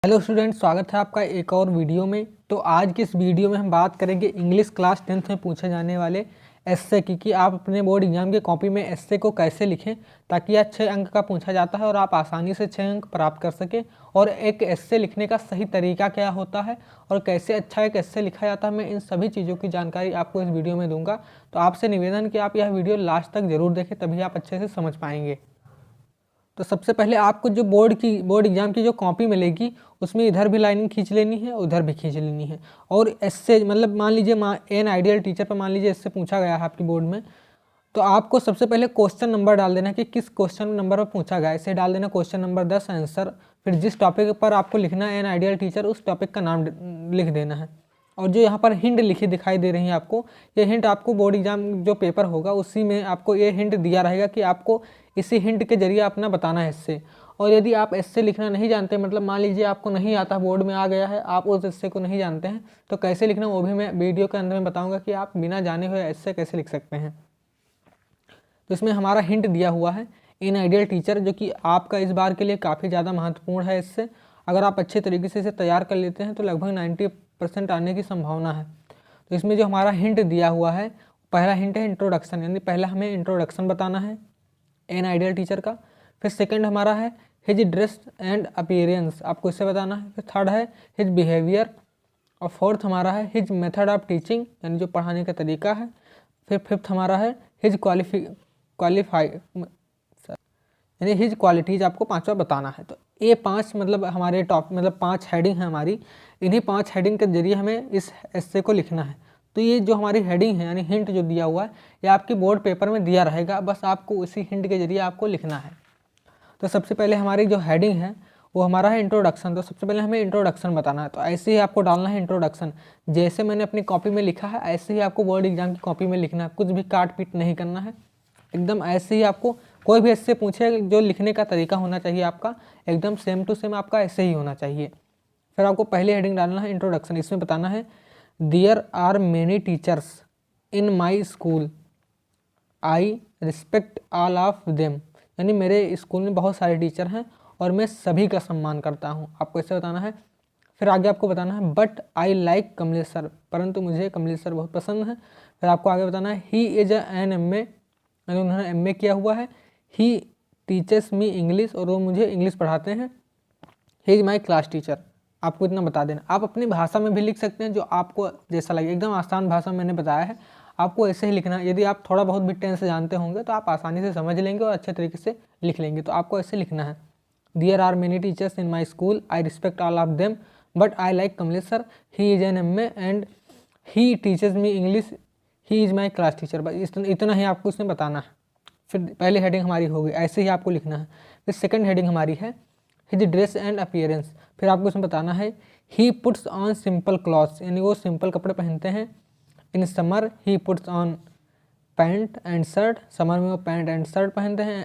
Hello student, स्वागत है आपका एक और वीडियो में। तो आज की इस वीडियो में हम बात करेंगे इंग्लिश क्लास 10th में पूछे जाने वाले एस्से की कि आप अपने बोर्ड एग्जाम की कॉपी में एस्से को कैसे लिखें ताकि यह 6 अंक का पूछा जाता है और आप आसानी से 6 अंक प्राप्त कर सकें। और एक एस्से लिखने का सही तरीका क्या होता है और कैसे अच्छा एक एस्से लिखा जाता है, मैं इन सभी चीज़ों की जानकारी आपको इस वीडियो में दूंगा। तो आपसे निवेदन कि आप यह वीडियो लास्ट तक जरूर देखें, तभी आप अच्छे से समझ पाएंगे। तो सबसे पहले आपको जो बोर्ड एग्जाम की जो कॉपी मिलेगी उसमें इधर भी लाइनिंग खींच लेनी है, उधर भी खींच लेनी है। और इससे मतलब मान लीजिए एन आइडियल टीचर पर मान लीजिए इससे पूछा गया है आपकी बोर्ड में, तो आपको सबसे पहले क्वेश्चन नंबर डाल देना कि किस क्वेश्चन नंबर पर पूछा गया है। इसे डाल देना क्वेश्चन नंबर 10 आंसर, फिर जिस टॉपिक पर आपको लिखना है एन आइडियल टीचर, उस टॉपिक का नाम लिख देना है। और जो यहाँ पर हिंट लिखी दिखाई दे रही है आपको, ये हिंट आपको बोर्ड एग्जाम जो पेपर होगा उसी में आपको ये हिंट दिया रहेगा कि आपको इसी हिंट के जरिए अपना बताना है इससे। और यदि आप इससे लिखना नहीं जानते, मतलब मान लीजिए आपको नहीं आता, बोर्ड में आ गया है, आप उस इससे को नहीं जानते हैं, तो कैसे लिखना वो भी मैं वीडियो के अंदर में बताऊंगा कि आप बिना जाने हुए इससे कैसे लिख सकते हैं। तो इसमें हमारा हिंट दिया हुआ है इन आइडियल टीचर, जो कि आपका इस बार के लिए काफ़ी ज़्यादा महत्वपूर्ण है। इससे अगर आप अच्छे तरीके से इसे तैयार कर लेते हैं तो लगभग 90% आने की संभावना है। तो इसमें जो हमारा हिंट दिया हुआ है, पहला हिंट है इंट्रोडक्शन, यानी पहला हमें इंट्रोडक्शन बताना है एन आइडियल टीचर का। फिर सेकंड हमारा है हिज ड्रेस एंड अपीयरेंस, आपको इससे बताना है। फिर थर्ड है हिज बिहेवियर, और फोर्थ हमारा है हिज मेथड ऑफ टीचिंग, यानी जो पढ़ाने का तरीका है। फिर फिफ्थ हमारा है हिज यानी हिज क्वालिटीज़ आपको पांचवा बताना है। तो ये 5 मतलब हमारे मतलब 5 हेडिंग है हमारी। इन्हीं 5 हेडिंग के जरिए हमें इस एस्से को लिखना है। तो ये जो हमारी हेडिंग है यानी हिंट जो दिया हुआ है, ये आपके बोर्ड पेपर में दिया रहेगा, बस आपको उसी हिंट के जरिए आपको लिखना है। तो सबसे पहले हमारी जो हेडिंग है वो हमारा है इंट्रोडक्शन। तो सबसे पहले हमें इंट्रोडक्शन बताना है, तो ऐसे ही आपको डालना है इंट्रोडक्शन। जैसे मैंने अपनी कॉपी में लिखा है ऐसे ही आपको बोर्ड एग्जाम की कॉपी में लिखना है, कुछ भी काट पीट नहीं करना है, एकदम ऐसे ही आपको कोई भी इससे पूछे जो लिखने का तरीका होना चाहिए आपका एकदम सेम टू सेम आपका ऐसे ही होना चाहिए। फिर आपको पहले हेडिंग डालना है इंट्रोडक्शन। इसमें बताना है there are many teachers in my school, I respect all of them, यानी मेरे स्कूल में बहुत सारे टीचर हैं और मैं सभी का सम्मान करता हूँ, आपको ऐसे बताना है। फिर आगे आपको बताना है but I like Kamlesh sir, परंतु मुझे कमलेश सर बहुत पसंद है। फिर आपको आगे बताना है he is an M A, यानी उन्होंने एम किया हुआ है। ही टीचर्स मी इंग्लिश, और वो मुझे इंग्लिश पढ़ाते हैं। He is my class teacher, आपको इतना बता देना। आप अपनी भाषा में भी लिख सकते हैं जो आपको जैसा लगे, एकदम आसान भाषा में मैंने बताया है, आपको ऐसे ही लिखना है। यदि आप थोड़ा बहुत भी टेंस जानते होंगे तो आप आसानी से समझ लेंगे और अच्छे तरीके से लिख लेंगे। तो आपको ऐसे लिखना है there are many teachers in my school, I respect all of them, but I like Kamlesh sir, he is an M A and he teachers me English, he is my class teacher. बस इतना ही आपको इसमें बताना है। फिर पहली heading हमारी हो गई, ऐसे ही आपको लिखना है। फिर सेकंड हेडिंग हमारी है हिज ड्रेस एंड अपीयरेंस। फिर आपको इसमें बताना है he puts on simple clothes, यानी वो सिंपल कपड़े पहनते हैं। In summer he puts on pant and shirt, summer में वो पैंट एंड शर्ट पहनते हैं।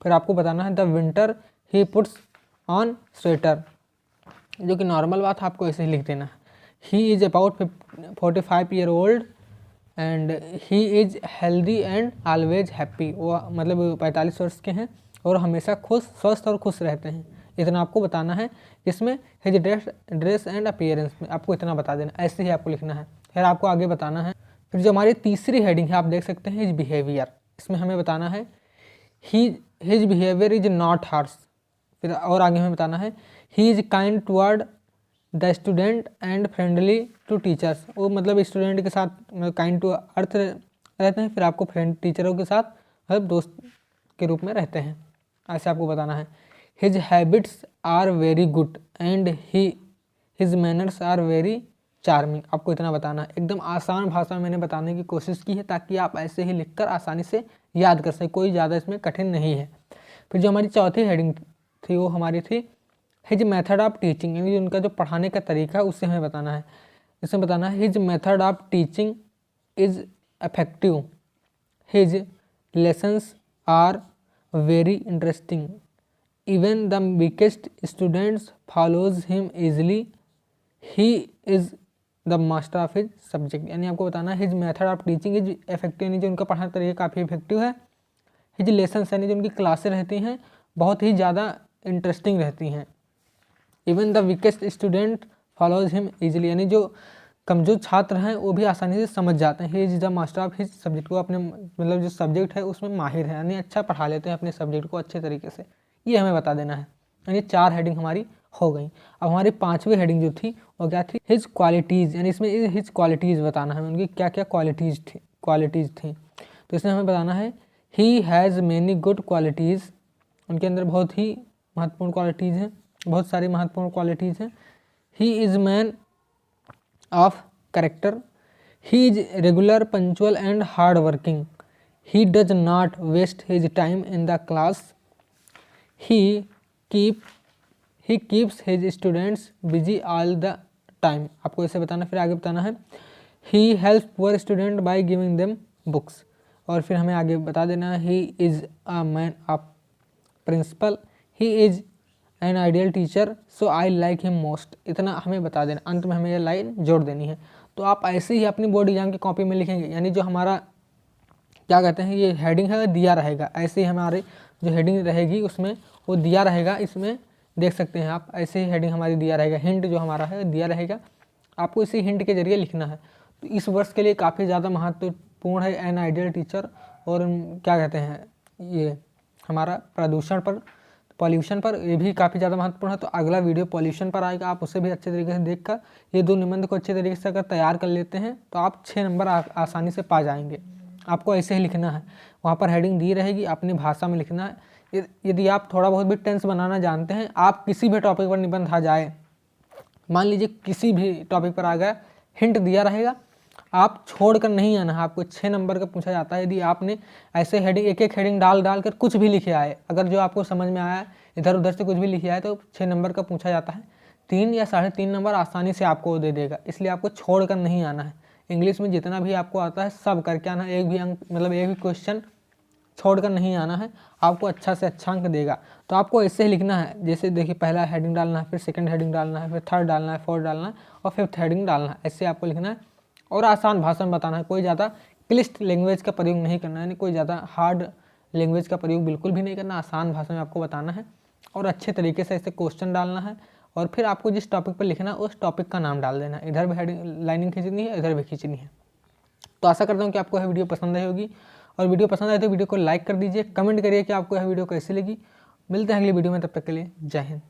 फिर आपको बताना है the winter he puts on sweater, जो कि नॉर्मल बात आपको ऐसे ही लिख देना है। He is about 45 year old and he is healthy and always happy, वो मतलब 45 वर्ष के हैं और हमेशा स्वस्थ और खुश रहते हैं। इतना आपको बताना है। इसमें हिज ड्रेस एंड अपीयरेंस में आपको इतना बता देना, ऐसे ही आपको लिखना है। फिर आपको आगे बताना है, फिर जो हमारी तीसरी हेडिंग है आप देख सकते हैं हिज बिहेवियर। इसमें हमें बताना है his behaviour is not harsh. फिर और आगे हमें बताना है he is kind toward the student and friendly to teachers, वो मतलब स्टूडेंट के साथ काइंड टू अर्थ रहते हैं। फिर आपको फ्रेंड टीचरों के साथ मतलब दोस्त के रूप में रहते हैं, ऐसे आपको बताना है। His habits are very good and his manners are very charming, आपको इतना बताना है। एकदम आसान भाषा में मैंने बताने की कोशिश की है ताकि आप ऐसे ही लिखकर आसानी से याद कर सकें, कोई ज़्यादा इसमें कठिन नहीं है। फिर जो हमारी चौथी हेडिंग थी वो हमारी थी हिज मेथड ऑफ टीचिंग, यानी उनका जो पढ़ाने का तरीका है उससे हमें बताना है। इसमें बताना है his method of teaching is effective, his lessons are very interesting, even the weakest students follows him easily, he is the master of his subject, यानी आपको बताना है his method of teaching is effective, यानी जो उनका पढ़ाने का तरीका काफ़ी इफेक्टिव है। हिज लेसन्स यानी जो उनकी क्लासें रहती हैं बहुत ही ज़्यादा इंटरेस्टिंग रहती हैं। Even the weakest student follows him easily, यानी जो कमजोर छात्र हैं वो भी आसानी से समझ जाते हैं। He is the master of his subject, को अपने मतलब जो सब्जेक्ट है उसमें माहिर है, यानी अच्छा पढ़ा लेते हैं अपने सब्जेक्ट को अच्छे तरीके से, ये हमें बता देना है। यानी 4 हेडिंग हमारी हो गई। अब हमारी 5वीं हेडिंग जो थी वो क्या थी, हिज क्वालिटीज़, यानी इसमें हिज क्वालिटीज़ बताना है, उनकी क्या क्या क्वालिटीज़ थी। तो इसमें हमें बताना है he has many good qualities, उनके अंदर बहुत ही महत्वपूर्ण क्वालिटीज़ हैं, बहुत सारी महत्वपूर्ण क्वालिटीज़ हैं। He is man of character, he is regular, punctual and hard working, he does not waste his time in the class, he keeps his students busy all the time. आपको इसे बताना, फिर आगे बताना है he help poor student by giving them books, और फिर हमें आगे बता देना है he is a man of principle, he is an ideal teacher so I like him most. इतना हमें बता देना, अंत में हमें यह लाइन जोड़ देनी है। तो आप ऐसे ही अपनी बोर्ड एग्जाम की कॉपी में लिखेंगे, यानी जो हमारा क्या कहते हैं ये हेडिंग है दिया रहेगा, ऐसे ही हमारे जो हेडिंग रहेगी उसमें वो दिया रहेगा, इसमें देख सकते हैं आप, ऐसे ही हेडिंग हमारी दिया रहेगा, हिंट जो हमारा है दिया रहेगा, आपको इसी हिंट के जरिए लिखना है। तो इस वर्ष के लिए काफ़ी ज़्यादा महत्वपूर्ण है एन आइडियल टीचर, और क्या कहते हैं ये हमारा प्रदूषण पर, पॉल्यूशन पर, ये भी काफ़ी ज़्यादा महत्वपूर्ण है। तो अगला वीडियो पॉल्यूशन पर आएगा, आप उसे भी अच्छे तरीके से देखकर ये 2 निबंध को अच्छे तरीके से अगर तैयार कर लेते हैं तो आप 6 नंबर आसानी से पा जाएंगे। आपको ऐसे ही लिखना है, वहाँ पर हेडिंग दी रहेगी, अपनी भाषा में लिखना है। यदि आप थोड़ा बहुत भी टेंस बनाना जानते हैं, आप किसी भी टॉपिक पर निबंध आ जाए, मान लीजिए किसी भी टॉपिक पर आ गया, हिंट दिया रहेगा, आप छोड़कर नहीं आना है। आपको 6 नंबर का पूछा जाता है यदि आपने ऐसे हेडिंग एक हेडिंग डाल कर कुछ भी लिखे आए, अगर जो आपको समझ में आया इधर उधर से कुछ भी लिखे आए तो 6 नंबर का पूछा जाता है। 3 या 3.5 नंबर आसानी से आपको दे देगा, इसलिए आपको छोड़ कर नहीं आना है। इंग्लिश में जितना भी आपको आता है सब करके आना, एक भी अंक मतलब एक भी क्वेश्चन छोड़कर नहीं आना है, आपको अच्छा से अच्छा अंक देगा। तो आपको ऐसे ही लिखना है, जैसे देखिए पहला हेडिंग डालना है, फिर सेकंड हेडिंग डालना है, फिर थर्ड डालना है, फोर्थ डालना है और फिफ्थ हेडिंग डालना है, ऐसे आपको लिखना है। और आसान भाषा में बताना है, कोई ज़्यादा क्लिष्ट लैंग्वेज का प्रयोग नहीं करना है, यानी कोई ज़्यादा हार्ड लैंग्वेज का प्रयोग बिल्कुल भी नहीं करना, आसान भाषा में आपको बताना है और अच्छे तरीके से ऐसे क्वेश्चन डालना है। और फिर आपको जिस टॉपिक पर लिखना है उस टॉपिक का नाम डाल देना है, इधर भी हेडिंग लाइनिंग खींचनी है, इधर भी खींचनी है। तो आशा करता हूँ कि आपको यह वीडियो पसंद आई होगी, और वीडियो पसंद आए तो वीडियो को लाइक कर दीजिए, कमेंट करिए कि आपको यह वीडियो कैसी लगी। मिलते हैं अगली वीडियो में, तब तक के लिए जय हिंद।